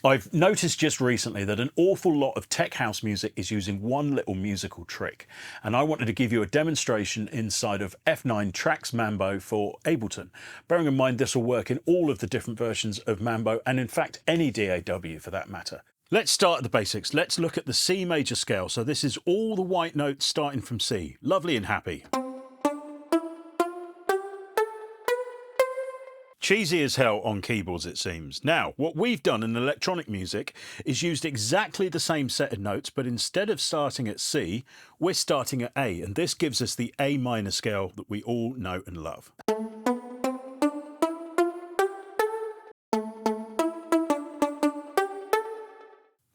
I've noticed just recently that an awful lot of tech house music is using one little musical trick, and I wanted to give you a demonstration inside of F9 TRAX Mambo for Ableton. Bearing in mind this will work in all of the different versions of Mambo, and in fact any DAW for that matter. Let's start at the basics. Let's look at the C major scale. So this is all the white notes starting from C. Lovely and happy. Cheesy as hell on keyboards, it seems. Now, what we've done in electronic music is used exactly the same set of notes, but instead of starting at C, we're starting at A, and this gives us the A minor scale that we all know and love.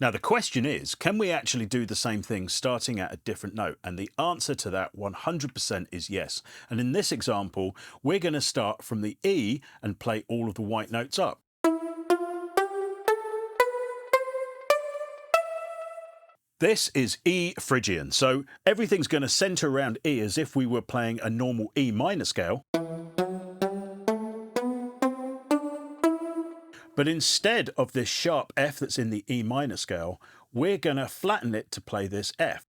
Now the question is, can we actually do the same thing starting at a different note? And the answer to that 100% is yes. And in this example, we're going to start from the E and play all of the white notes up. This is E Phrygian, so everything's going to center around E as if we were playing a normal E minor scale. But instead of this sharp F that's in the E minor scale, we're going to flatten it to play this F.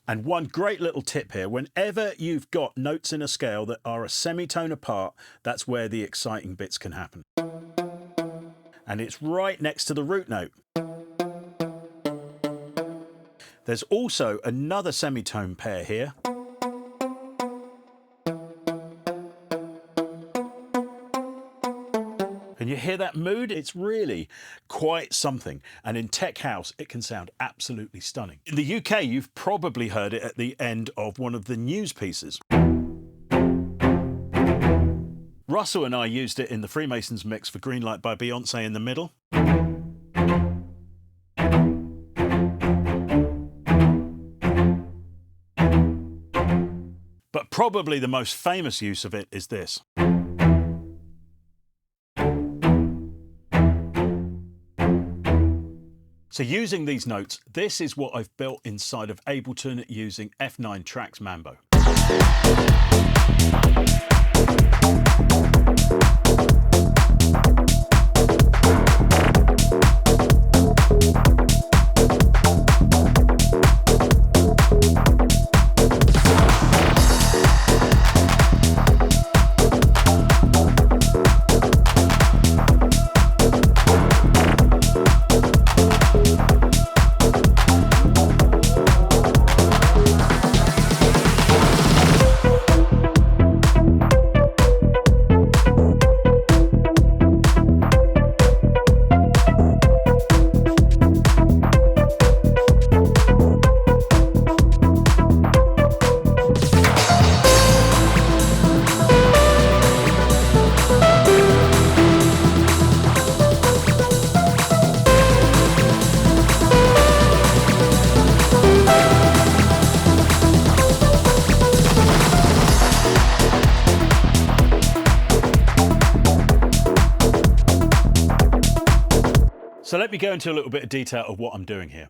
And one great little tip here, whenever you've got notes in a scale that are a semitone apart, that's where the exciting bits can happen. And it's right next to the root note. There's also another semitone pair here. And you hear that mood? It's really quite something. And in tech house, it can sound absolutely stunning. In the UK, you've probably heard it at the end of one of the news pieces. Russell and I used it in the Freemasons mix for Green Light by Beyonce in the middle. But probably the most famous use of it is this. So using these notes, this is what I've built inside of Ableton using F9 TRAX Mambo. So let me go into a little bit of detail of what I'm doing here.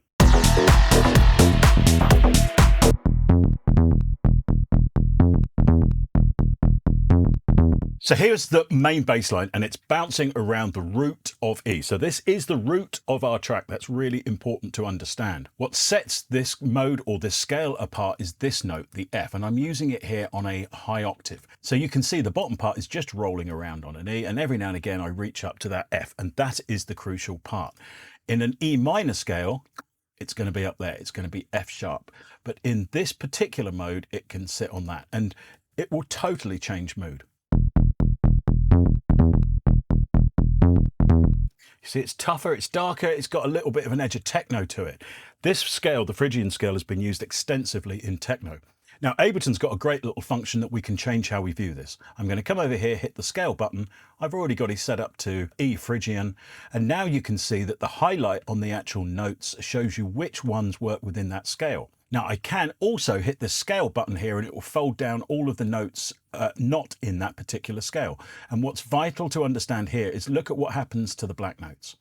So here's the main bass line, and it's bouncing around the root of E. So this is the root of our track. That's really important to understand. What sets this mode or this scale apart is this note, the F, and I'm using it here on a high octave. So you can see the bottom part is just rolling around on an E, and every now and again I reach up to that F, and that is the crucial part. In an E minor scale, it's going to be up there. It's going to be F sharp. But in this particular mode, it can sit on that, and it will totally change mood. You see, it's tougher, it's darker, it's got a little bit of an edge of techno to it. This scale, the Phrygian scale, has been used extensively in techno. Now, Ableton's got a great little function that we can change how we view this. I'm going to come over here, hit the scale button. I've already got it set up to E Phrygian. And now you can see that the highlight on the actual notes shows you which ones work within that scale. Now I can also hit the scale button here and it will fold down all of the notes not in that particular scale. And what's vital to understand here is look at what happens to the black notes.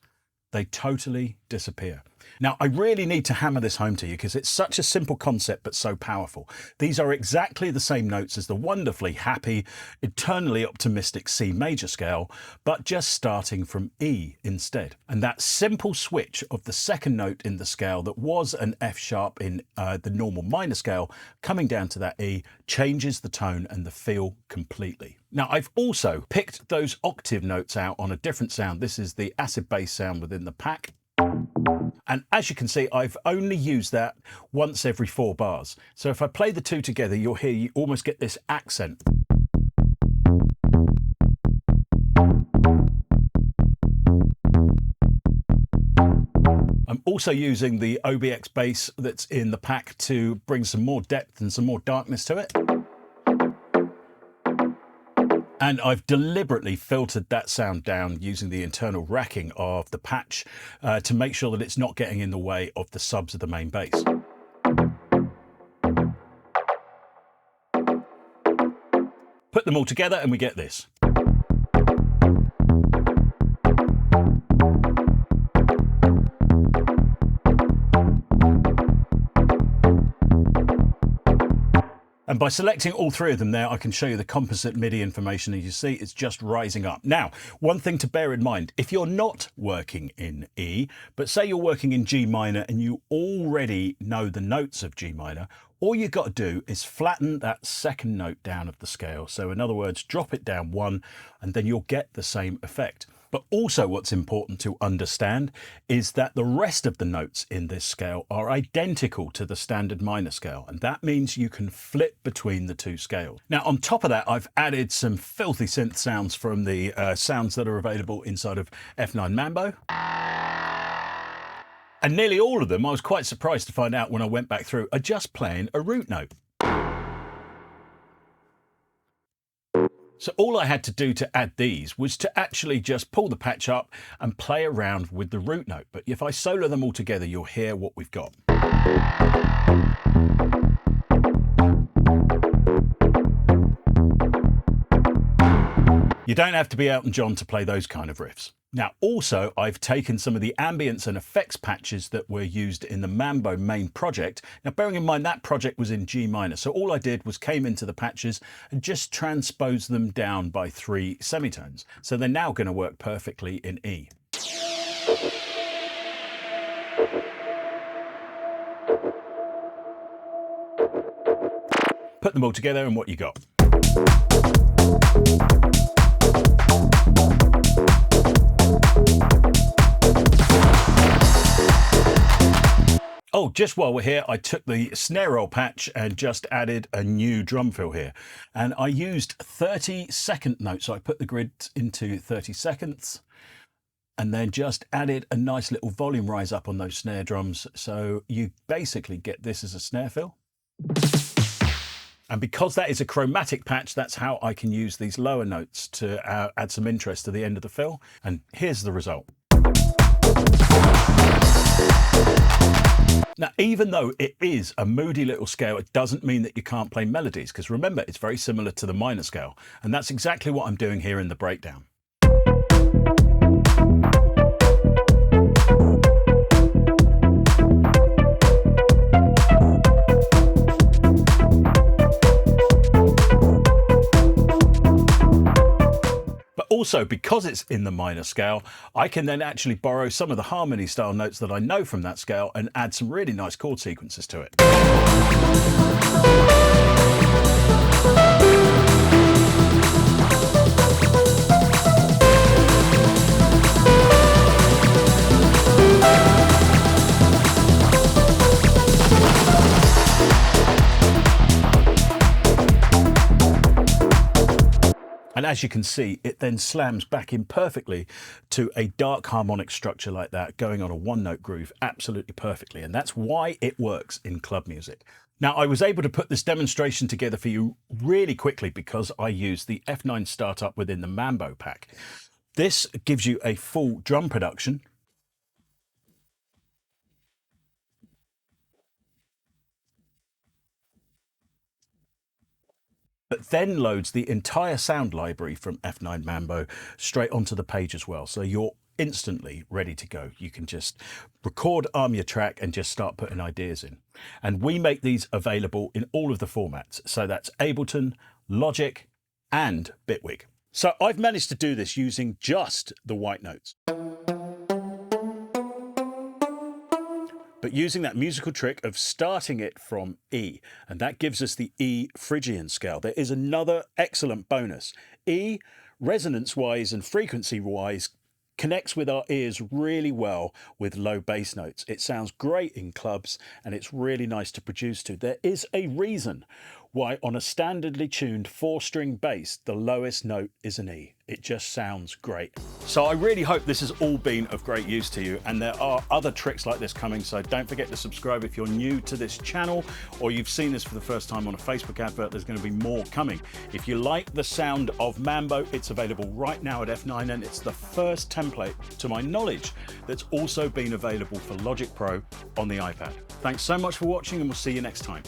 They totally disappear. Now, I really need to hammer this home to you because it's such a simple concept but so powerful. These are exactly the same notes as the wonderfully happy, eternally optimistic C major scale, but just starting from E instead. And that simple switch of the second note in the scale that was an F sharp in the normal minor scale coming down to that E changes the tone and the feel completely. Now, I've also picked those octave notes out on a different sound. This is the acid bass sound within the pack. And as you can see, I've only used that once every 4 bars. So if I play the two together, you'll hear you almost get this accent. I'm also using the OBX bass that's in the pack to bring some more depth and some more darkness to it. And I've deliberately filtered that sound down using the internal racking of the patch to make sure that it's not getting in the way of the subs of the main bass. Put them all together and we get this. And by selecting all 3 of them there, I can show you the composite MIDI information. As you see, it's just rising up. Now, one thing to bear in mind, if you're not working in E, but say you're working in G minor and you already know the notes of G minor, all you've got to do is flatten that second note down of the scale. So in other words, drop it down 1 and then you'll get the same effect. But also what's important to understand is that the rest of the notes in this scale are identical to the standard minor scale. And that means you can flip between the 2 scales. Now, on top of that, I've added some filthy synth sounds from the sounds that are available inside of F9 Mambo. And nearly all of them, I was quite surprised to find out when I went back through, are just playing a root note. So all I had to do to add these was to actually just pull the patch up and play around with the root note. But if I solo them all together, you'll hear what we've got. You don't have to be Elton John to play those kind of riffs. Now, also, I've taken some of the ambience and effects patches that were used in the Mambo main project. Now, bearing in mind that project was in G minor, so all I did was came into the patches and just transposed them down by 3 semitones. So they're now going to work perfectly in E. Put them all together and what you got. Oh, just while we're here, I took the snare roll patch and just added a new drum fill here. And I used 30-second notes. So I put the grid into 30 seconds and then just added a nice little volume rise up on those snare drums. So you basically get this as a snare fill. And because that is a chromatic patch, that's how I can use these lower notes to add some interest to the end of the fill. And here's the result. Now, even though it is a moody little scale, it doesn't mean that you can't play melodies, because remember, it's very similar to the minor scale. And that's exactly what I'm doing here in the breakdown. Also, because it's in the minor scale, I can then actually borrow some of the harmony style notes that I know from that scale and add some really nice chord sequences to it. And as you can see, it then slams back in perfectly to a dark harmonic structure like that, going on a 1-note groove absolutely perfectly. And that's why it works in club music. Now, I was able to put this demonstration together for you really quickly because I used the F9 startup within the Mambo pack. This gives you a full drum production. But then loads the entire sound library from F9 Mambo straight onto the page as well. So you're instantly ready to go. You can just record, arm your track and just start putting ideas in. And we make these available in all of the formats. So that's Ableton, Logic and Bitwig. So I've managed to do this using just the white notes, but using that musical trick of starting it from E, and that gives us the E Phrygian scale. There is another excellent bonus. E, resonance-wise and frequency-wise, connects with our ears really well with low bass notes. It sounds great in clubs and it's really nice to produce to. There is a reason why on a standardly tuned 4-string bass, the lowest note is an E. It just sounds great. So I really hope this has all been of great use to you, and there are other tricks like this coming, so don't forget to subscribe if you're new to this channel or you've seen this for the first time on a Facebook advert. There's going to be more coming. If you like the sound of Mambo, it's available right now at F9, and it's the first template, to my knowledge, that's also been available for Logic Pro on the iPad. Thanks so much for watching, and we'll see you next time.